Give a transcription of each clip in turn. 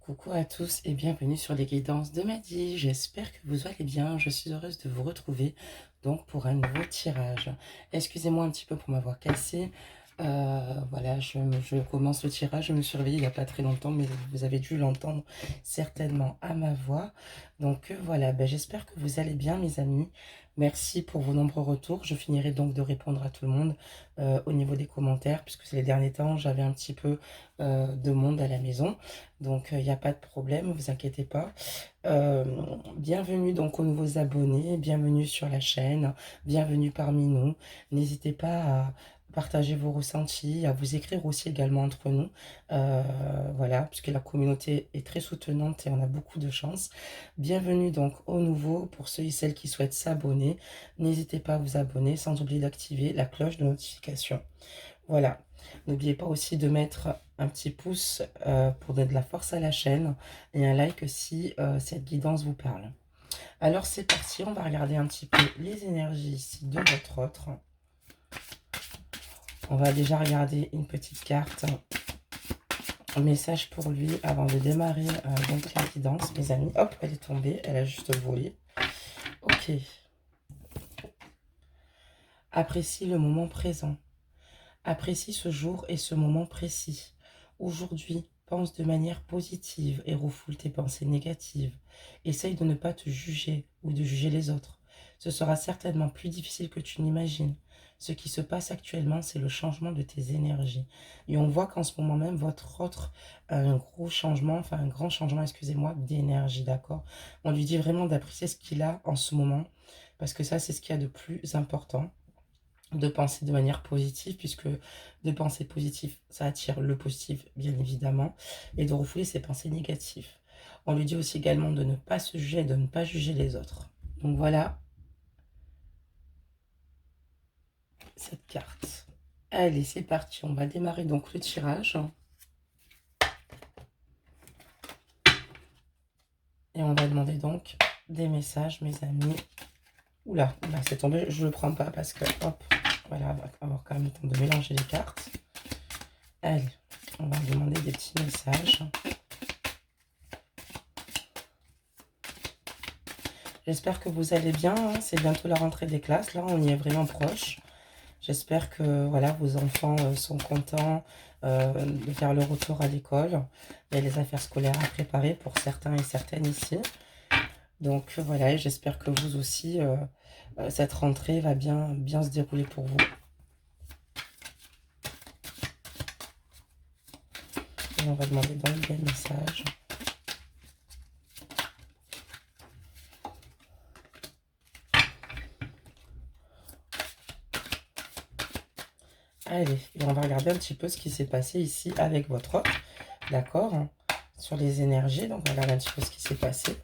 Coucou à tous et bienvenue sur les guidances de Maddy. J'espère que vous allez bien. Je suis heureuse de vous retrouver donc pour un nouveau tirage. Excusez-moi un petit peu pour m'avoir cassé. Voilà, je commence le tirage. Je me suis réveillée il n'y a pas très longtemps, mais vous avez dû l'entendre certainement à ma voix. Donc voilà, j'espère que vous allez bien mes amis. Merci pour vos nombreux retours. Je finirai donc de répondre à tout le monde au niveau des commentaires, puisque ces derniers temps, j'avais un petit peu de monde à la maison. Donc, il n'y a pas de problème, vous inquiétez pas. Euh, Bienvenue donc aux nouveaux abonnés, bienvenue sur la chaîne, bienvenue parmi nous. N'hésitez pas à partager vos ressentis, à vous écrire aussi également entre nous. Voilà, puisque la communauté est très soutenante et on a beaucoup de chance. Bienvenue donc aux nouveaux, pour ceux et celles qui souhaitent s'abonner. N'hésitez pas à vous abonner sans oublier d'activer la cloche de notification. Voilà. N'oubliez pas aussi de mettre un petit pouce pour donner de la force à la chaîne et un like si cette guidance vous parle. Alors c'est parti, on va regarder un petit peu les énergies ici de votre autre. On va déjà regarder une petite carte, un message pour lui avant de démarrer donc la guidance, mes amis. Hop, elle est tombée, elle a juste volé. Ok. Apprécie le moment présent. Apprécie ce jour et ce moment précis. Aujourd'hui, pense de manière positive et refoule tes pensées négatives. Essaye de ne pas te juger ou de juger les autres. Ce sera certainement plus difficile que tu n'imagines. Ce qui se passe actuellement, c'est le changement de tes énergies. Et on voit qu'en ce moment même, votre autre a un gros changement, enfin un grand changement, excusez-moi, d'énergie, d'accord? On lui dit vraiment d'apprécier ce qu'il a en ce moment, parce que ça, c'est ce qu'il y a de plus important, de penser de manière positive, puisque de penser positif, ça attire le positif, bien évidemment, et de refouler ses pensées négatives. On lui dit aussi également de ne pas se juger et de ne pas juger les autres. Donc voilà cette carte. Allez, c'est parti, on va démarrer donc le tirage. Et on va demander donc des messages, mes amis. Oula, c'est tombé, je ne le prends pas parce que, hop, voilà, on va avoir quand même le temps de mélanger les cartes. Allez, on va demander des petits messages. J'espère que vous allez bien, hein. C'est bientôt la rentrée des classes, là on y est vraiment proche. J'espère que voilà, vos enfants sont contents de faire le retour à l'école. Il y a les affaires scolaires à préparer pour certains et certaines ici. Donc voilà, j'espère que vous aussi, cette rentrée va bien se dérouler pour vous. Et on va demander donc des messages. Allez, et on va regarder un petit peu ce qui s'est passé ici avec votre autre, d'accord, sur les énergies. Donc, on va regarder un petit peu ce qui s'est passé.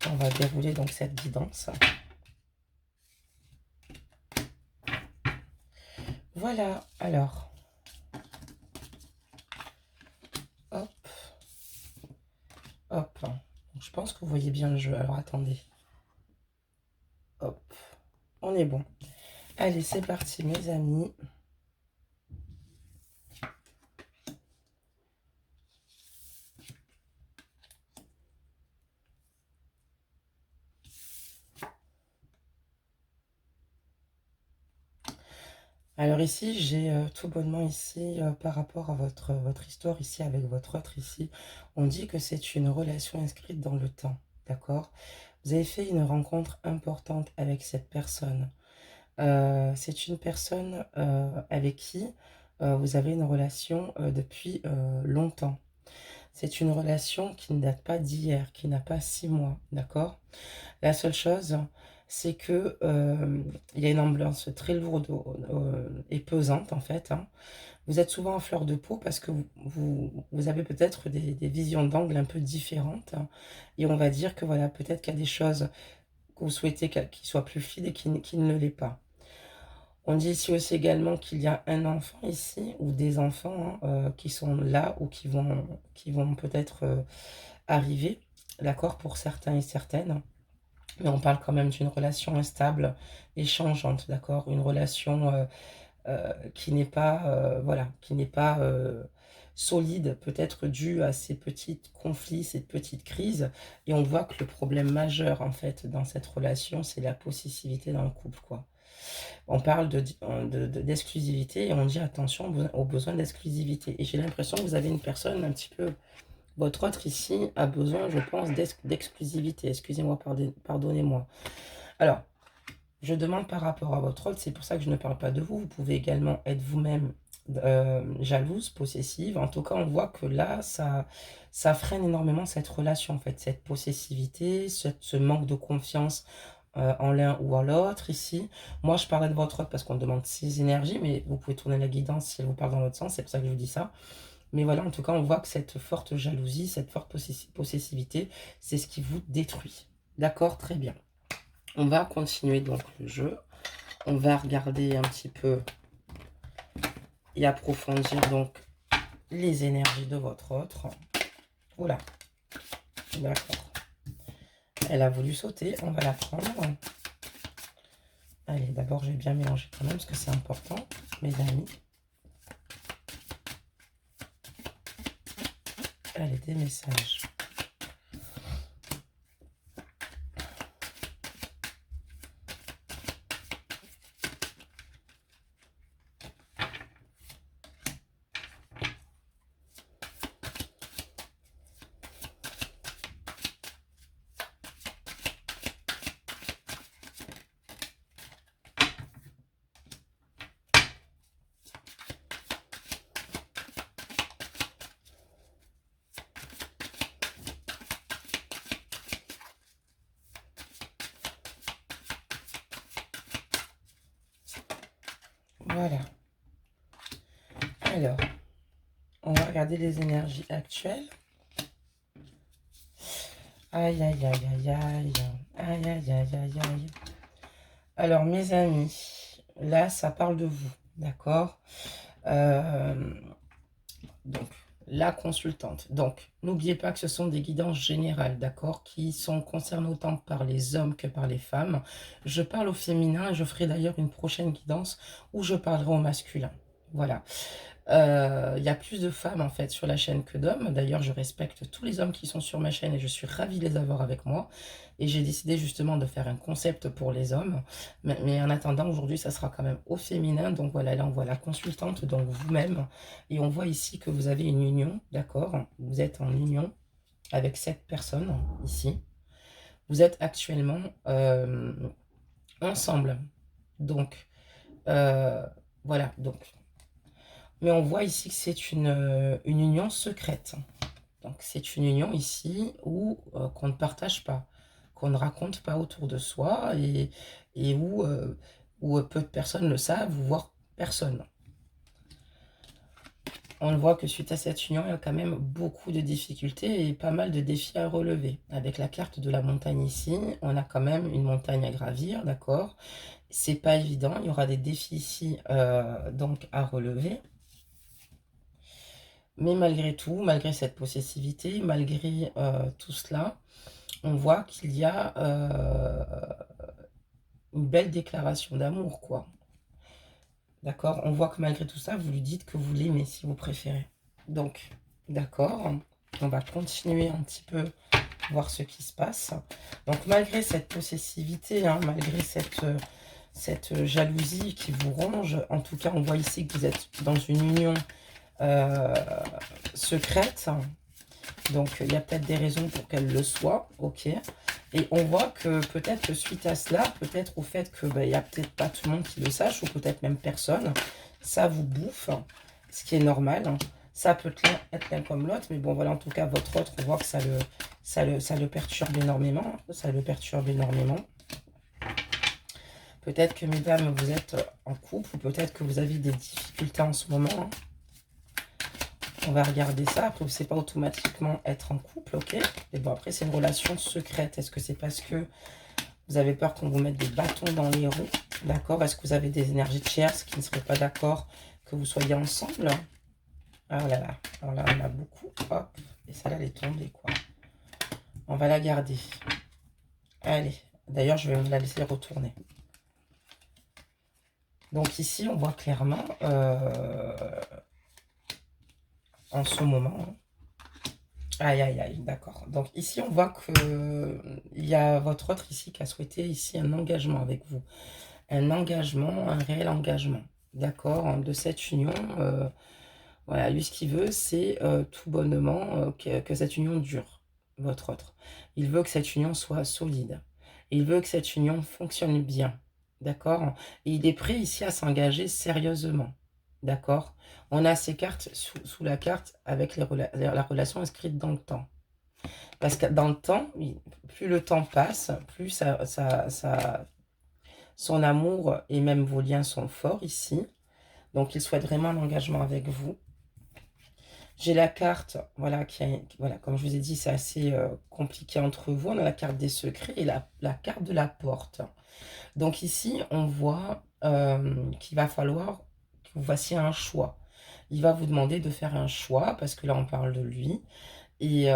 On va dérouler donc cette guidance. Voilà, alors. Hop. Hop. Donc, je pense que vous voyez bien le jeu. Alors, attendez. Hop. On est bon. Allez, c'est parti, mes amis. Alors ici, j'ai tout bonnement ici, par rapport à votre histoire ici avec votre autre ici, on dit que c'est une relation inscrite dans le temps, d'accord? Vous avez fait une rencontre importante avec cette personne. C'est une personne avec qui vous avez une relation depuis longtemps. C'est une relation qui ne date pas d'hier, qui n'a pas 6 mois, d'accord? La seule chose, c'est que il y a une ambiance très lourde et pesante, en fait, hein. Vous êtes souvent en fleur de peau parce que vous avez peut-être des visions d'angle un peu différentes, hein. Et on va dire que voilà, peut-être qu'il y a des choses que vous souhaitez qui soient plus fluides et qui ne l'est pas. On dit ici aussi également qu'il y a un enfant ici, ou des enfants, hein, qui sont là ou qui vont peut-être arriver, d'accord, pour certains et certaines. Mais on parle quand même d'une relation instable et changeante, d'accord? Une relation qui n'est pas, voilà, qui n'est pas solide, peut-être dû à ces petits conflits, ces petites crises. Et on voit que le problème majeur, en fait, dans cette relation, c'est la possessivité dans le couple, quoi. On parle d'exclusivité et on dit attention aux besoins d'exclusivité. Et j'ai l'impression que vous avez une personne un petit peu... Votre autre ici a besoin, je pense, d'exclusivité. Excusez-moi, pardonnez-moi. Alors, je demande par rapport à votre autre, c'est pour ça que je ne parle pas de vous. Vous pouvez également être vous-même jalouse, possessive. En tout cas, on voit que là, ça freine énormément cette relation, en fait, cette possessivité, ce manque de confiance en l'un ou en l'autre ici. Moi, je parlais de votre autre parce qu'on demande 6 énergies, mais vous pouvez tourner la guidance si elle vous parle dans l'autre sens, c'est pour ça que je vous dis ça. Mais voilà, en tout cas, on voit que cette forte jalousie, cette forte possessivité, c'est ce qui vous détruit. D'accord, très bien. On va continuer donc le jeu. On va regarder un petit peu et approfondir donc les énergies de votre autre. Oula, d'accord. Elle a voulu sauter, on va la prendre. Allez, d'abord, je vais bien mélanger quand même parce que c'est important, mes amis. Allez, des messages. Voilà. Alors, on va regarder les énergies actuelles. Aïe, aïe, aïe, aïe, aïe. Aïe, aïe, aïe, aïe, aïe. Alors, mes amis, là, ça parle de vous, d'accord? Donc, la consultante. Donc, n'oubliez pas que ce sont des guidances générales, d'accord? Qui sont concernées autant par les hommes que par les femmes. Je parle au féminin et je ferai d'ailleurs une prochaine guidance où je parlerai au masculin. Voilà. Il y a plus de femmes en fait sur la chaîne que d'hommes. D'ailleurs, je respecte tous les hommes qui sont sur ma chaîne et je suis ravie de les avoir avec moi. Et j'ai décidé justement de faire un concept pour les hommes. Mais en attendant, aujourd'hui, ça sera quand même au féminin. Donc voilà, là, on voit la consultante, donc vous-même. Et on voit ici que vous avez une union, d'accord? Vous êtes en union avec cette personne ici. Vous êtes actuellement ensemble. Donc, voilà, donc... Mais on voit ici que c'est une union secrète. Donc, c'est une union ici où qu'on ne partage pas, qu'on ne raconte pas autour de soi et où peu de personnes le savent, voire personne. On le voit que suite à cette union, il y a quand même beaucoup de difficultés et pas mal de défis à relever. Avec la carte de la montagne ici, on a quand même une montagne à gravir, d'accord? C'est pas évident, il y aura des défis ici donc à relever. Mais malgré tout, malgré cette possessivité, malgré tout cela, on voit qu'il y a une belle déclaration d'amour, quoi. D'accord? On voit que malgré tout ça, vous lui dites que vous l'aimez, si vous préférez. Donc, d'accord, on va continuer un petit peu, voir ce qui se passe. Donc, malgré cette possessivité, hein, malgré cette jalousie qui vous ronge, en tout cas, on voit ici que vous êtes dans une union secrète. Donc, il y a peut-être des raisons pour qu'elle le soit, ok. Et on voit que peut-être que suite à cela, peut-être au fait que il n'y a peut-être pas tout le monde qui le sache, ou peut-être même personne, ça vous bouffe, ce qui est normal. Ça peut être l'un comme l'autre, mais bon, voilà, en tout cas, votre autre, on voit que ça le perturbe énormément. Ça le perturbe énormément. Peut-être que, mesdames, vous êtes en couple, ou peut-être que vous avez des difficultés en ce moment. On va regarder ça. Après, c'est pas automatiquement être en couple, ok? Et bon, après, c'est une relation secrète. Est-ce que c'est parce que vous avez peur qu'on vous mette des bâtons dans les roues? D'accord? Est-ce que vous avez des énergies de tierces qui ne seraient pas d'accord que vous soyez ensemble? Ah là là. Alors là, on a beaucoup. Hop. Et ça, là, elle est tombée, quoi. On va la garder. Allez. D'ailleurs, je vais la laisser retourner. Donc ici, on voit clairement, en ce moment, hein. Aïe, aïe, aïe, d'accord. Donc ici, on voit que il y a votre autre ici qui a souhaité ici un engagement avec vous. Un engagement, un réel engagement. D'accord, hein, de cette union. Voilà, lui, ce qu'il veut, c'est tout bonnement que cette union dure, votre autre. Il veut que cette union soit solide. Il veut que cette union fonctionne bien. D'accord? Et il est prêt ici à s'engager sérieusement. D'accord? On a ces cartes sous la carte avec la relation inscrite dans le temps. Parce que dans le temps, plus le temps passe, plus son amour et même vos liens sont forts ici. Donc, il souhaite vraiment l'engagement avec vous. J'ai la carte, voilà, voilà, comme je vous ai dit, c'est assez compliqué entre vous. On a la carte des secrets et la carte de la porte. Donc ici, on voit qu'il va falloir que vous fassiez un choix. Il va vous demander de faire un choix, parce que là, on parle de lui. Et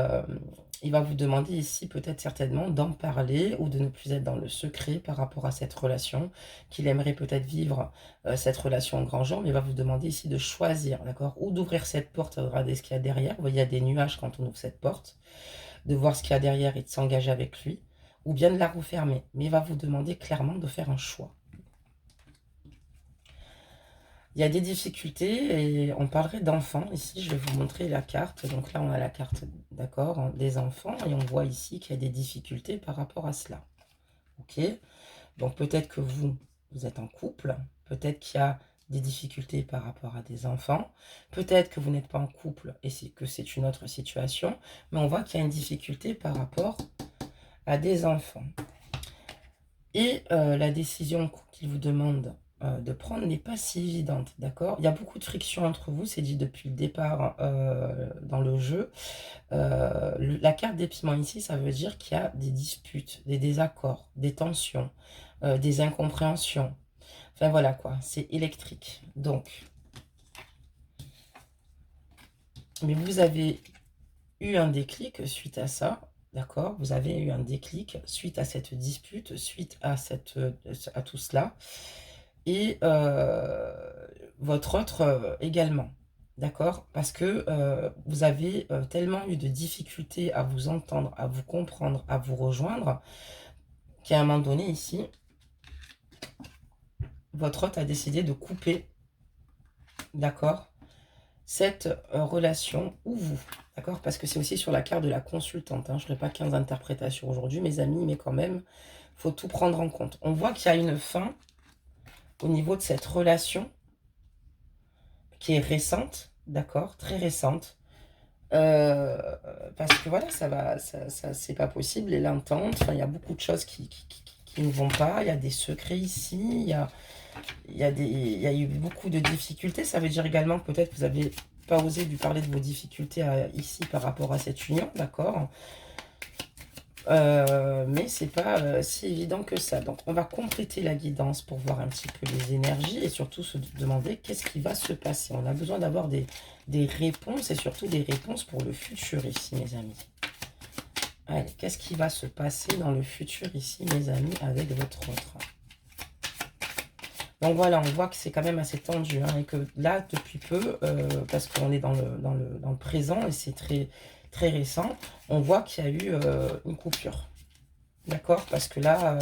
il va vous demander ici peut-être certainement d'en parler ou de ne plus être dans le secret par rapport à cette relation, qu'il aimerait peut-être vivre cette relation en grand jour, mais il va vous demander ici de choisir, d'accord? Ou d'ouvrir cette porte, regarder ce qu'il y a derrière. Vous voyez, il y a des nuages quand on ouvre cette porte, de voir ce qu'il y a derrière et de s'engager avec lui, ou bien de la refermer. Mais il va vous demander clairement de faire un choix. Il y a des difficultés et on parlerait d'enfants. Ici, je vais vous montrer la carte. Donc là, on a la carte, d'accord, hein, des enfants. Et on voit ici qu'il y a des difficultés par rapport à cela. Ok? Donc peut-être que vous êtes en couple. Peut-être qu'il y a des difficultés par rapport à des enfants. Peut-être que vous n'êtes pas en couple et que c'est une autre situation. Mais on voit qu'il y a une difficulté par rapport à des enfants. Et la décision qu'il vous demande de prendre n'est pas si évidente, d'accord? Il y a beaucoup de friction entre vous, c'est dit depuis le départ dans le jeu. La carte des piments ici, ça veut dire qu'il y a des disputes, des désaccords, des tensions, des incompréhensions. Enfin voilà quoi, c'est électrique. Donc, mais vous avez eu un déclic suite à ça. D'accord? Vous avez eu un déclic suite à cette dispute, suite à tout cela. Et votre autre également. D'accord? Parce que vous avez tellement eu de difficultés à vous entendre, à vous comprendre, à vous rejoindre, qu'à un moment donné ici, votre hôte a décidé de couper, d'accord, cette relation ou vous. D'accord? Parce que c'est aussi sur la carte de la consultante. Hein. Je n'aurai pas 15 interprétations aujourd'hui, mes amis, mais quand même, il faut tout prendre en compte. On voit qu'il y a une fin au niveau de cette relation qui est récente, d'accord, très récente. Parce que voilà, c'est pas possible, et l'entente, enfin, il y a beaucoup de choses qui ne vont pas, il y a des secrets ici, il y a eu beaucoup de difficultés. Ça veut dire également que peut-être vous n'avez pas osé lui parler de vos difficultés ici par rapport à cette union, d'accord? Mais c'est pas si évident que ça. Donc, on va compléter la guidance pour voir un petit peu les énergies et surtout se demander qu'est-ce qui va se passer. On a besoin d'avoir des réponses et surtout des réponses pour le futur ici, mes amis. Allez, qu'est-ce qui va se passer dans le futur ici, mes amis, avec votre autre? Donc voilà, on voit que c'est quand même assez tendu, hein, et que là, depuis peu, parce qu'on est dans le présent et c'est très, très récent, on voit qu'il y a eu une coupure. D'accord? Parce que là,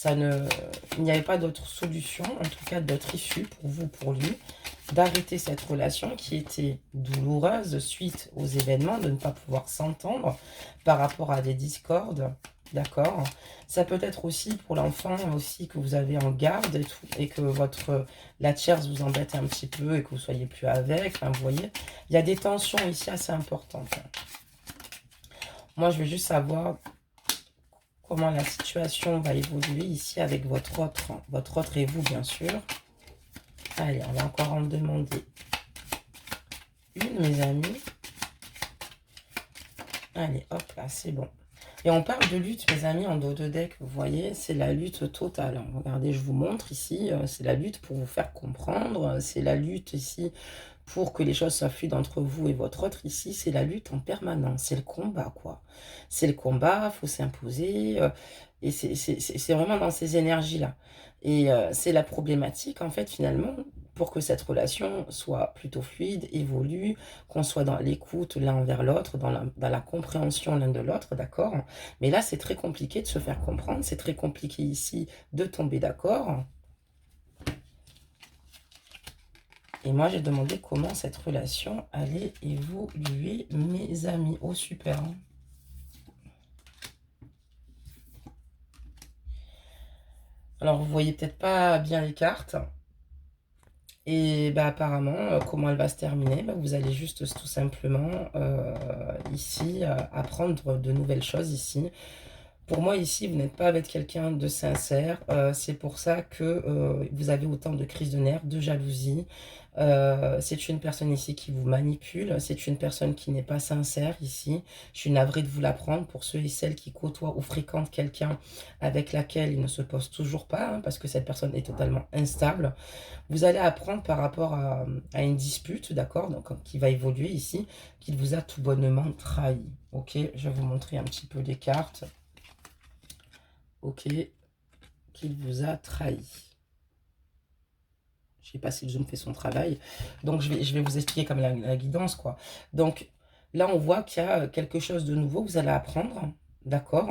il n'y avait pas d'autre solution, en tout cas d'autre issue pour vous, pour lui, d'arrêter cette relation qui était douloureuse suite aux événements, de ne pas pouvoir s'entendre par rapport à des discordes. D'accord? Ça peut être aussi pour l'enfant aussi que vous avez en garde et, tout, et que la tierce vous embête un petit peu et que vous ne soyez plus avec. Enfin, vous voyez, il y a des tensions ici assez importantes. Moi, je veux juste savoir comment la situation va évoluer ici avec votre autre et vous, bien sûr. Allez, on va encore en demander une, mes amis. Allez, hop là, c'est bon. Et on parle de lutte, mes amis, en dos de deck, vous voyez, c'est la lutte totale. Regardez, je vous montre ici, c'est la lutte pour vous faire comprendre, c'est la lutte ici pour que les choses soient fluides entre vous et votre autre. Ici, c'est la lutte en permanence, c'est le combat, quoi. C'est le combat, il faut s'imposer, et c'est vraiment dans ces énergies-là. Et c'est la problématique, en fait, finalement, pour que cette relation soit plutôt fluide, évolue, qu'on soit dans l'écoute l'un envers l'autre, dans la compréhension l'un de l'autre, d'accord? Mais là, c'est très compliqué de se faire comprendre, c'est très compliqué ici de tomber d'accord. Et moi, j'ai demandé comment cette relation allait évoluer, mes amis. Oh, super. Hein. Alors, vous voyez peut-être pas bien les cartes. Et bah, apparemment, comment elle va se terminer, bah, vous allez juste tout simplement ici apprendre de nouvelles choses ici. Pour moi, ici, vous n'êtes pas avec quelqu'un de sincère. C'est pour ça que vous avez autant de crises de nerfs, de jalousie. C'est une personne ici qui vous manipule. C'est une personne qui n'est pas sincère ici. Je suis navrée de vous l'apprendre pour ceux et celles qui côtoient ou fréquentent quelqu'un avec laquelle il ne se pose toujours pas, hein, parce que cette personne est totalement instable. Vous allez apprendre par rapport à une dispute, d'accord, donc qui va évoluer ici, qu'il vous a tout bonnement trahi. Ok, je vais vous montrer un petit peu les cartes. Ok, qu'il vous a trahi. Je ne sais pas si le zoom fait son travail. Donc, je vais vous expliquer comme la guidance, quoi. Donc, là, on voit qu'il y a quelque chose de nouveau que vous allez apprendre, d'accord,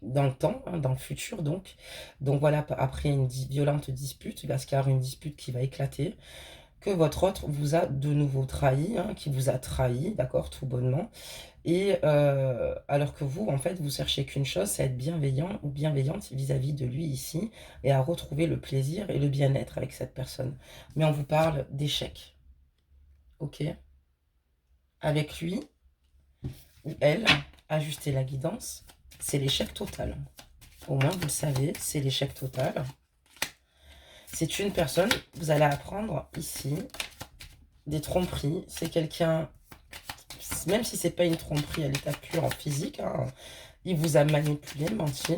dans le temps, hein, dans le futur, donc. Donc, voilà, après une violente dispute, parce qu'il y aura une dispute qui va éclater, que votre autre vous a de nouveau trahi, hein, qui vous a trahi, d'accord, tout bonnement. Et alors que vous, en fait, vous cherchez qu'une chose, c'est être bienveillant ou bienveillante vis-à-vis de lui ici, et à retrouver le plaisir et le bien-être avec cette personne. Mais on vous parle d'échec, ok? Avec lui ou elle, ajuster la guidance, c'est l'échec total. Au moins, vous le savez, c'est l'échec total. C'est une personne, vous allez apprendre ici, des tromperies. C'est quelqu'un, même si c'est pas une tromperie à l'état pur en physique, hein, il vous a manipulé, menti.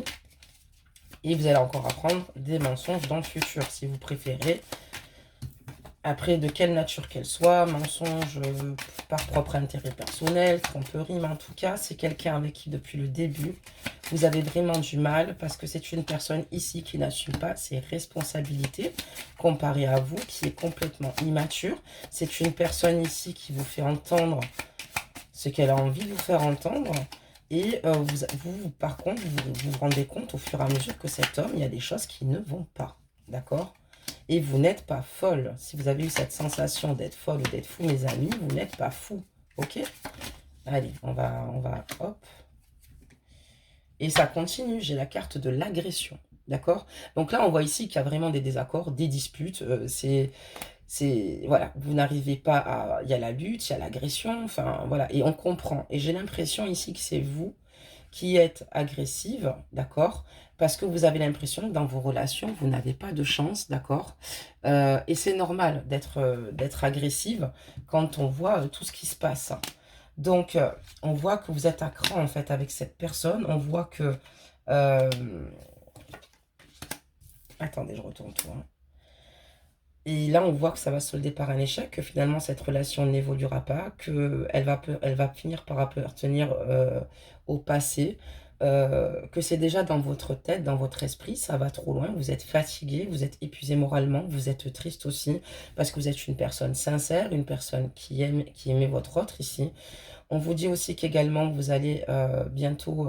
Et vous allez encore apprendre des mensonges dans le futur, si vous préférez. Après, de quelle nature qu'elle soit, mensonge par propre intérêt personnel, tromperie, mais en tout cas, c'est quelqu'un avec qui, depuis le début, vous avez vraiment du mal, parce que c'est une personne ici qui n'assume pas ses responsabilités, comparée à vous, qui est complètement immature. C'est une personne ici qui vous fait entendre ce qu'elle a envie de vous faire entendre. Et par contre, vous vous rendez compte au fur et à mesure que cet homme, il y a des choses qui ne vont pas. D'accord? Et vous n'êtes pas folle. Si vous avez eu cette sensation d'être folle ou d'être fou, mes amis, vous n'êtes pas fou. Ok? Allez, on va, hop. Et ça continue. J'ai la carte de l'agression. D'accord? Donc là, on voit ici qu'il y a vraiment des désaccords, des disputes. Voilà, vous n'arrivez pas à... Il y a la lutte, il y a l'agression, enfin, voilà. Et on comprend. Et j'ai l'impression ici que c'est vous qui êtes agressive, d'accord? Parce que vous avez l'impression que dans vos relations, vous n'avez pas de chance, d'accord? Et c'est normal d'être agressive quand on voit tout ce qui se passe. Donc, on voit que vous êtes à cran, en fait, avec cette personne. On voit que... attendez, je retourne tout, hein. Et là, on voit que ça va se solder par un échec, que finalement, cette relation n'évoluera pas, qu'elle va finir par appartenir au passé, que c'est déjà dans votre tête, dans votre esprit, ça va trop loin, vous êtes fatigué, vous êtes épuisé moralement, vous êtes triste aussi, parce que vous êtes une personne sincère, une personne qui aimait votre autre ici. On vous dit aussi qu'également, vous allez bientôt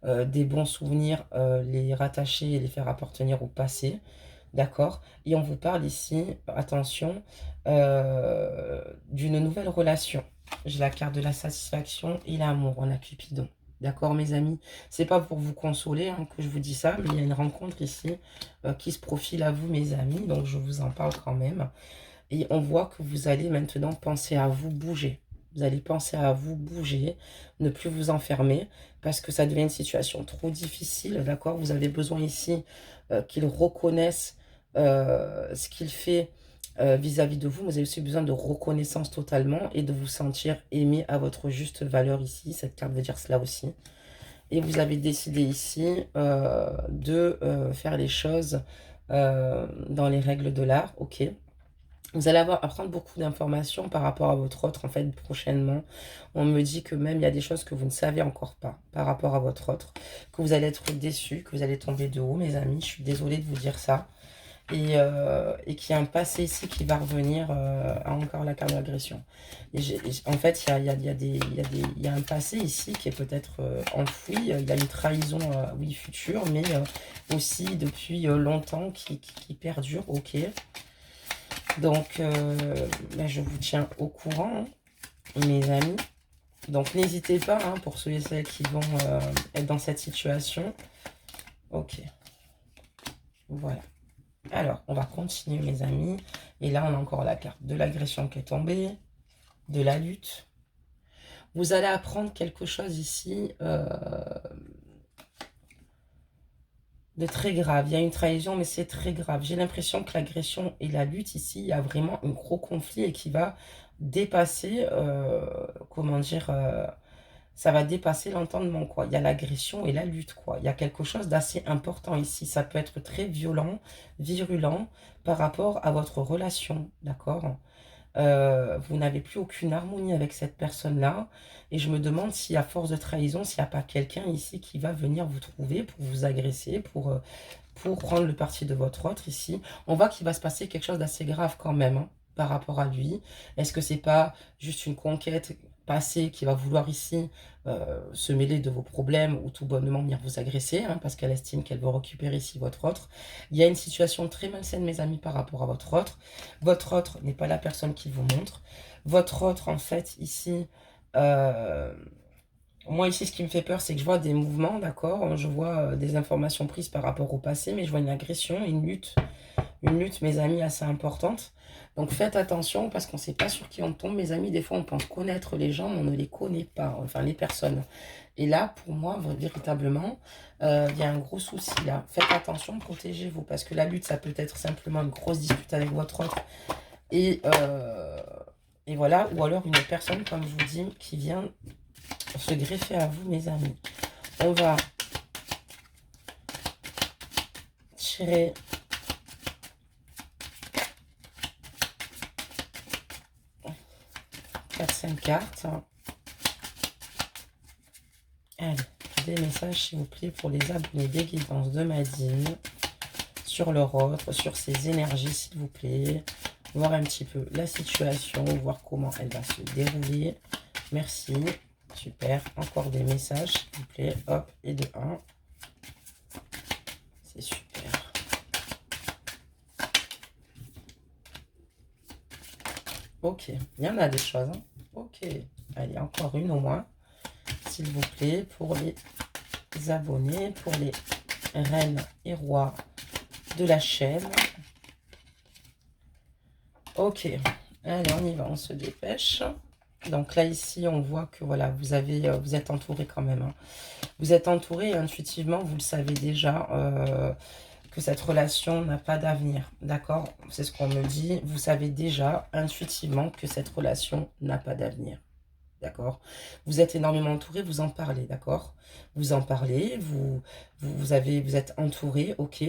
des bons souvenirs, les rattacher et les faire appartenir au passé. D'accord? Et on vous parle ici, attention, d'une nouvelle relation. J'ai la carte de la satisfaction et l'amour. On a Cupidon. D'accord, mes amis? C'est pas pour vous consoler hein, que je vous dis ça, mais il y a une rencontre ici qui se profile à vous, mes amis. Donc, je vous en parle quand même. Et on voit que vous allez maintenant penser à vous bouger. Vous allez penser à vous bouger, ne plus vous enfermer, parce que ça devient une situation trop difficile, d'accord? Vous avez besoin ici qu'il reconnaisse ce qu'il fait vis-à-vis de vous. Vous avez aussi besoin de reconnaissance totalement et de vous sentir aimé à votre juste valeur ici. Cette carte veut dire cela aussi. Et vous avez décidé ici de faire les choses dans les règles de l'art, ok? Vous allez apprendre beaucoup d'informations par rapport à votre autre, en fait, prochainement. On me dit que même, il y a des choses que vous ne savez encore pas par rapport à votre autre, que vous allez être déçus, que vous allez tomber de haut, mes amis. Je suis désolée de vous dire ça. et qu'il y a un passé ici qui va revenir à encore la carte de l'agression. En fait, il y a un passé ici qui est peut-être enfoui. Il y a une trahison, oui, future, mais aussi depuis longtemps qui perdure. Ok. Donc, ben, je vous tiens au courant, hein, mes amis. Donc, n'hésitez pas, hein, pour ceux et celles qui vont être dans cette situation. Ok. Voilà. Alors, on va continuer, mes amis. Et là, on a encore la carte de l'agression qui est tombée, de la lutte. Vous allez apprendre quelque chose ici de très grave. Il y a une trahison, mais c'est très grave. J'ai l'impression que l'agression et la lutte, ici, il y a vraiment un gros conflit et qui va dépasser, comment dire, ça va dépasser l'entendement, quoi. Il y a l'agression et la lutte, quoi. Il y a quelque chose d'assez important ici. Ça peut être très violent, virulent par rapport à votre relation, d'accord? Vous n'avez plus aucune harmonie avec cette personne-là. Et je me demande si à force de trahison, s'il n'y a pas quelqu'un ici qui va venir vous trouver pour vous agresser, pour prendre le parti de votre autre ici. On voit qu'il va se passer quelque chose d'assez grave quand même, hein, par rapport à lui. Est-ce que c'est pas juste une conquête passée qui va vouloir ici se mêler de vos problèmes ou tout bonnement venir vous agresser, hein, parce qu'elle estime qu'elle veut récupérer ici votre autre. Il y a une situation très malsaine, mes amis, par rapport à votre autre. Votre autre n'est pas la personne qu'il vous montre. Votre autre, en fait, ici... moi, ici, ce qui me fait peur, c'est que je vois des mouvements, d'accord? Je vois des informations prises par rapport au passé, mais je vois une agression, une lutte, mes amis, assez importante. Donc, faites attention, parce qu'on ne sait pas sur qui on tombe, mes amis. Des fois, on pense connaître les gens, mais on ne les connaît pas, enfin, les personnes. Et là, pour moi, véritablement, il y a un gros souci, là. Faites attention, protégez-vous, parce que la lutte, ça peut être simplement une grosse dispute avec votre autre. Et voilà, ou alors une personne, comme je vous dis, qui vient se greffer à vous, mes amis. On va tirer 4-5 cartes. Allez, des messages, s'il vous plaît, pour les abonnés des guidances de Madine, sur leur autre, sur ses énergies, s'il vous plaît. Voir un petit peu la situation, voir comment elle va se dérouler. Merci. Super. Encore des messages, s'il vous plaît. Hop, et de 1. C'est super. Ok, il y en a des choses. Hein. Ok, allez, encore une au moins, s'il vous plaît, pour les abonnés, pour les reines et rois de la chaîne. Ok, allez, on y va, on se dépêche. Donc là, ici, on voit que voilà, vous êtes entouré quand même. Hein. Vous êtes entouré et intuitivement, vous le savez déjà, que cette relation n'a pas d'avenir. D'accord? C'est ce qu'on me dit. Vous savez déjà intuitivement que cette relation n'a pas d'avenir. D'accord? Vous êtes énormément entouré, vous en parlez, d'accord? Vous en parlez, vous êtes entouré, ok.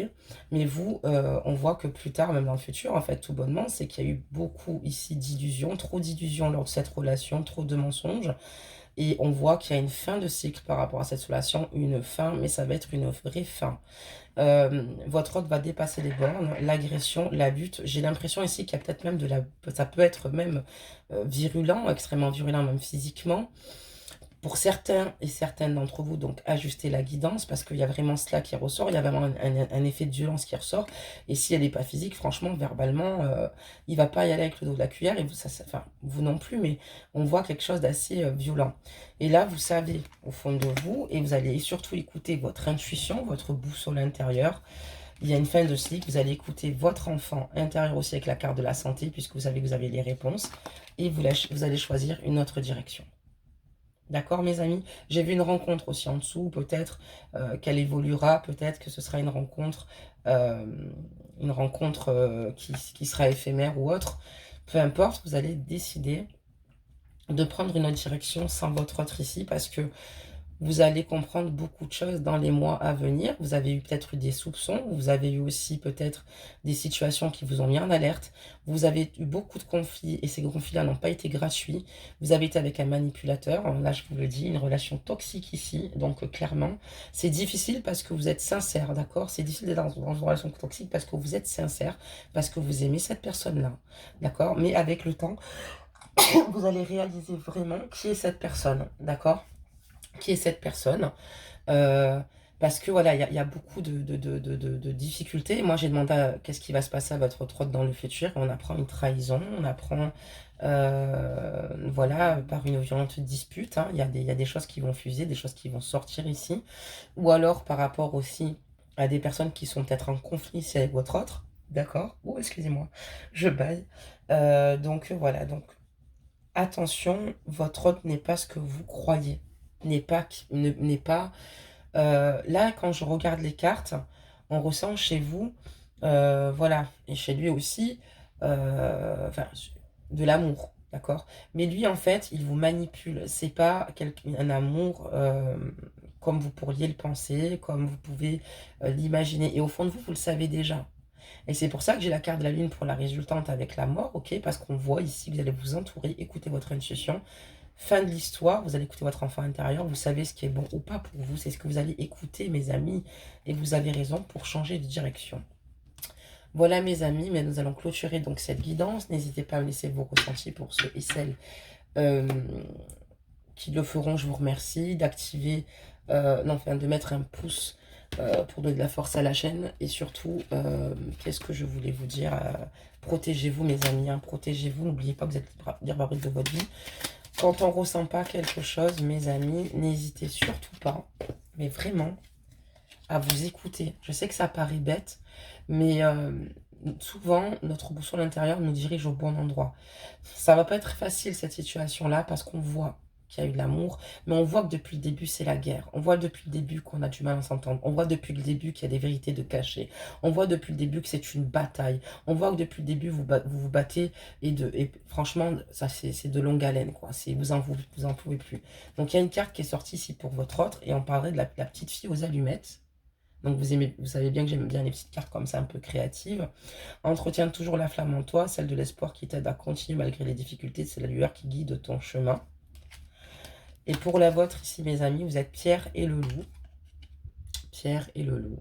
Mais vous, on voit que plus tard, même dans le futur, en fait, tout bonnement, c'est qu'il y a eu beaucoup ici d'illusions, trop d'illusions lors de cette relation, trop de mensonges. Et on voit qu'il y a une fin de cycle par rapport à cette relation, une fin, mais ça va être une vraie fin. Votre autre va dépasser les bornes, l'agression, la lutte. J'ai l'impression ici qu'il y a peut-être même ça peut être même virulent, extrêmement virulent même physiquement. Pour certains et certaines d'entre vous, donc ajustez la guidance parce qu'il y a vraiment cela qui ressort, il y a vraiment un effet de violence qui ressort. Et si elle n'est pas physique, franchement, verbalement, il ne va pas y aller avec le dos de la cuillère, et vous, enfin, vous non plus, mais on voit quelque chose d'assez violent. Et là, vous savez, au fond de vous, et vous allez surtout écouter votre intuition, votre boussole intérieure. Il y a une fin de cycle, vous allez écouter votre enfant intérieur aussi avec la carte de la santé, puisque vous savez que vous avez les réponses, et vous allez choisir une autre direction. D'accord, mes amis? J'ai vu une rencontre aussi en dessous, peut-être qu'elle évoluera, peut-être que ce sera une rencontre qui sera éphémère ou autre. Peu importe, vous allez décider de prendre une autre direction sans votre autre ici, parce que Vous allez comprendre beaucoup de choses dans les mois à venir. Vous avez eu peut-être eu des soupçons, vous avez eu aussi peut-être des situations qui vous ont mis en alerte. Vous avez eu beaucoup de conflits et ces conflits-là n'ont pas été gratuits. Vous avez été avec un manipulateur, là je vous le dis, une relation toxique ici, donc clairement. C'est difficile parce que vous êtes sincère, d'accord? C'est difficile d'être dans une relation toxique parce que vous êtes sincère, parce que vous aimez cette personne-là, d'accord? Mais avec le temps, vous allez réaliser vraiment qui est cette personne, d'accord? Qui est cette personne. Euh, Parce que voilà, il y a beaucoup de difficultés. Moi, j'ai demandé qu'est-ce qui va se passer à votre trotte dans le futur. On apprend une trahison, on apprend, voilà, par une violente dispute, hein. Il y a des choses qui vont fuser, des choses qui vont sortir ici. Ou alors par rapport aussi à des personnes qui sont peut-être en conflit ici avec votre autre. D'accord? Oh, excusez-moi, je baille. Donc voilà, donc attention, votre autre n'est pas ce que vous croyez. N'est pas là, quand je regarde les cartes, on ressent chez vous, voilà, et chez lui aussi, enfin, de l'amour, d'accord? Mais lui, en fait, il vous manipule. C'est pas un amour comme vous pourriez le penser, comme vous pouvez l'imaginer. Et au fond de vous, vous le savez déjà. Et c'est pour ça que j'ai la carte de la lune pour la résultante avec la mort, ok? Parce qu'on voit ici, vous allez vous entourer, écouter votre intuition. Fin de l'histoire, vous allez écouter votre enfant intérieur, vous savez ce qui est bon ou pas pour vous, c'est ce que vous allez écouter, mes amis, et vous avez raison pour changer de direction. Voilà, mes amis, mais nous allons clôturer donc cette guidance. N'hésitez pas à me laisser vos ressentis pour ceux et celles euh, qui le feront, je vous remercie, d'activer, non, enfin, de mettre un pouce pour donner de la force à la chaîne, et surtout, qu'est-ce que je voulais vous dire, protégez-vous, mes amis, hein, protégez-vous, n'oubliez pas que vous êtes libre arbitre de votre vie. Quand on ne ressent pas quelque chose, mes amis, n'hésitez surtout pas, mais vraiment, à vous écouter. Je sais que ça paraît bête, mais souvent, notre boussole intérieure nous dirige au bon endroit. Ça va pas être facile, cette situation-là, parce qu'on voit qu'il y a eu de l'amour, mais on voit que depuis le début, c'est la guerre. On voit depuis le début qu'on a du mal à s'entendre. On voit depuis le début qu'il y a des vérités de cachées. On voit depuis le début que c'est une bataille. On voit que depuis le début, vous vous battez, et franchement, ça c'est de longue haleine, quoi. Vous en pouvez plus. Donc, il y a une carte qui est sortie ici pour votre autre, et on parlait de la petite fille aux allumettes. Donc vous savez bien que j'aime bien les petites cartes comme ça, un peu créatives. Entretiens toujours la flamme en toi, celle de l'espoir qui t'aide à continuer malgré les difficultés. C'est la lueur qui guide ton chemin. Et pour la vôtre ici, mes amis, vous êtes Pierre et le loup. Pierre et le loup.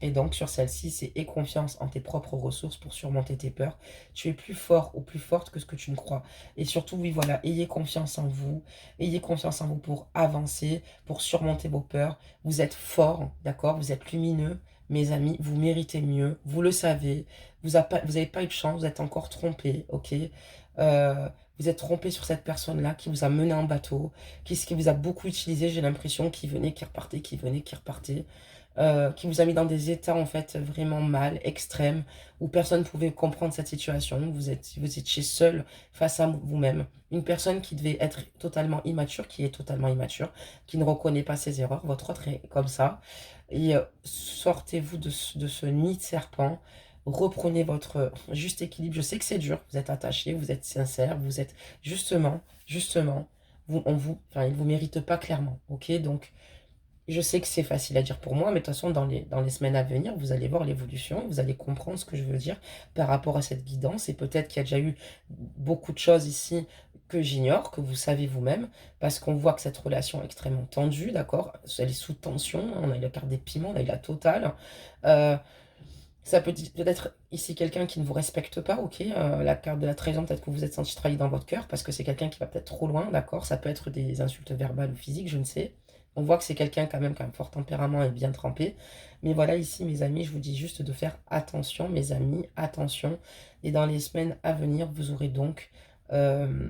Et donc sur celle-ci, c'est aie confiance en tes propres ressources pour surmonter tes peurs. Tu es plus fort ou plus forte que ce que tu ne crois. Et surtout, oui, voilà, ayez confiance en vous. Ayez confiance en vous pour avancer, pour surmonter vos peurs. Vous êtes fort, d'accord? Vous êtes lumineux, mes amis. Vous méritez mieux. Vous le savez. Vous n'avez pas eu de chance. Vous êtes encore trompé, ok? Euh, vous êtes trompé sur cette personne-là qui vous a mené en bateau, qui vous a beaucoup utilisé, j'ai l'impression, qui venait, qui repartait, qui venait, qui repartait, qui vous a mis dans des états en fait vraiment mal, extrêmes, où personne ne pouvait comprendre cette situation. Vous étiez seul face à vous-même. Une personne qui devait être totalement immature, qui est totalement immature, qui ne reconnaît pas ses erreurs. Votre autre est comme ça. Et sortez-vous de ce nid de serpent. Reprenez votre juste équilibre. Je sais que c'est dur. Vous êtes attaché, vous êtes sincère, vous êtes justement, enfin, il ne vous mérite pas clairement. Ok, donc je sais que c'est facile à dire pour moi, mais de toute façon, dans les semaines à venir, vous allez voir l'évolution, vous allez comprendre ce que je veux dire par rapport à cette guidance. Et peut-être qu'il y a déjà eu beaucoup de choses ici que j'ignore, que vous savez vous-même, parce qu'on voit que cette relation est extrêmement tendue, d'accord? Elle est sous tension, on a eu la carte des piments, on a eu la totale. Euh, Ça peut-être ici quelqu'un qui ne vous respecte pas, ok? La carte de la trahison, peut-être que vous êtes senti trahi dans votre cœur, parce que c'est quelqu'un qui va peut-être trop loin, d'accord? Ça peut être des insultes verbales ou physiques, je ne sais. On voit que c'est quelqu'un quand même qui a un fort tempérament et bien trempé. Mais voilà, ici, mes amis, je vous dis juste de faire attention, mes amis, attention. Et dans les semaines à venir, vous aurez donc euh,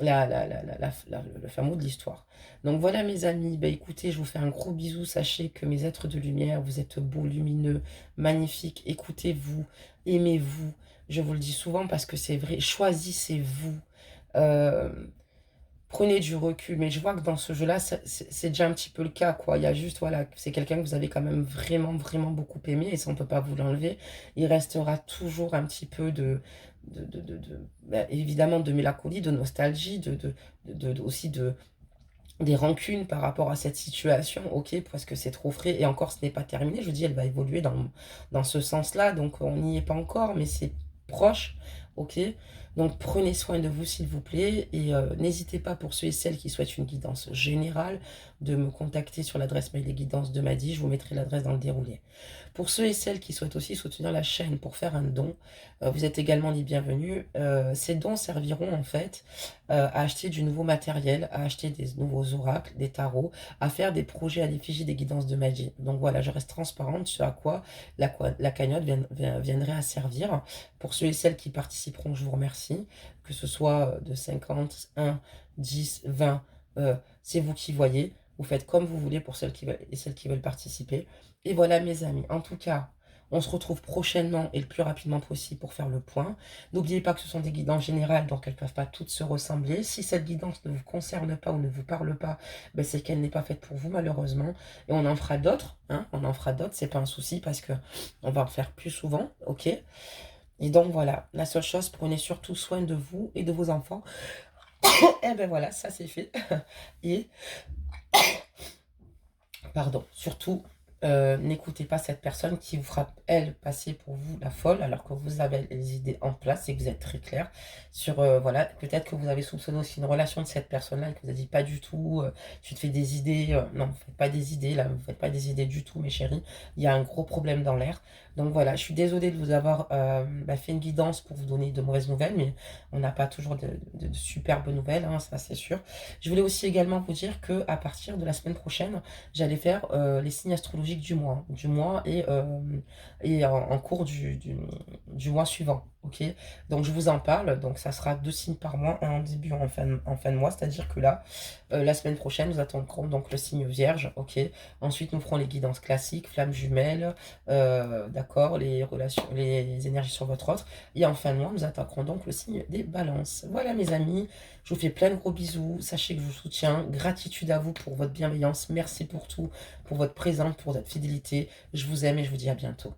le fin mot de l'histoire. Donc voilà, mes amis, bah, écoutez, je vous fais un gros bisou. Sachez que mes êtres de lumière, vous êtes beaux, lumineux, magnifiques. Écoutez-vous, aimez-vous. Je vous le dis souvent parce que c'est vrai. Choisissez-vous. Euh, Prenez du recul, mais je vois que dans ce jeu-là, c'est déjà un petit peu le cas, quoi. Il y a juste, voilà, c'est quelqu'un que vous avez quand même vraiment, vraiment beaucoup aimé, et ça, on ne peut pas vous l'enlever. Il restera toujours un petit peu évidemment, de mélancolie, de nostalgie, aussi des rancunes par rapport à cette situation, ok, parce que c'est trop frais, et encore, ce n'est pas terminé, je vous dis, elle va évoluer dans ce sens-là, donc on n'y est pas encore, mais c'est proche, ok. Donc prenez soin de vous, s'il vous plaît, et n'hésitez pas, pour ceux et celles qui souhaitent une guidance générale, de me contacter sur l'adresse mail des guidances de Madi, je vous mettrai l'adresse dans le déroulé. Pour ceux et celles qui souhaitent aussi soutenir la chaîne pour faire un don, vous êtes également les bienvenus. Ces dons serviront en fait à acheter du nouveau matériel, à acheter des nouveaux oracles, des tarots, à faire des projets à l'effigie des guidances de magie. Donc voilà, je reste transparente sur à quoi la cagnotte viendrait à servir. Pour ceux et celles qui participeront, je vous remercie. Que ce soit de 50, 1, 10, 20, c'est vous qui voyez. Vous faites comme vous voulez pour celles qui veulent et celles qui veulent participer. Et voilà mes amis, en tout cas, on se retrouve prochainement et le plus rapidement possible pour faire le point. N'oubliez pas que ce sont des guidances générales, donc elles ne peuvent pas toutes se ressembler. Si cette guidance ne vous concerne pas ou ne vous parle pas, ben c'est qu'elle n'est pas faite pour vous malheureusement. Et on en fera d'autres, hein, on en fera d'autres, c'est pas un souci parce que on va en faire plus souvent, ok? Et donc voilà, la seule chose, prenez surtout soin de vous et de vos enfants. Et ben voilà, ça c'est fait. Et pardon, surtout, n'écoutez pas cette personne qui vous fera, elle, passer pour vous la folle, alors que vous avez les idées en place et que vous êtes très clair sur, voilà, peut-être que vous avez soupçonné aussi une relation de cette personne-là et que vous avez dit pas du tout, tu te fais des idées, non, vous faites pas des idées, là, vous faites pas des idées du tout, mes chéris, il y a un gros problème dans l'air. Donc voilà, je suis désolée de vous avoir fait une guidance pour vous donner de mauvaises nouvelles, mais on n'a pas toujours de superbes nouvelles, hein, ça c'est sûr. Je voulais aussi également vous dire que à partir de la semaine prochaine, j'allais faire les signes astrologiques du mois et en cours du mois suivant. Ok, donc je vous en parle. Donc ça sera 2 signes par mois, un en début en fin de mois. C'est-à-dire que là, la semaine prochaine, nous attendrons donc le signe Vierge. Ok, ensuite nous ferons les guidances classiques, flammes jumelles, d'accord, les relations, les énergies sur votre autre. Et en fin de mois, nous attaquerons donc le signe des balances. Voilà mes amis, je vous fais plein de gros bisous. Sachez que je vous soutiens. Gratitude à vous pour votre bienveillance. Merci pour tout, pour votre présence, pour votre fidélité. Je vous aime et je vous dis à bientôt.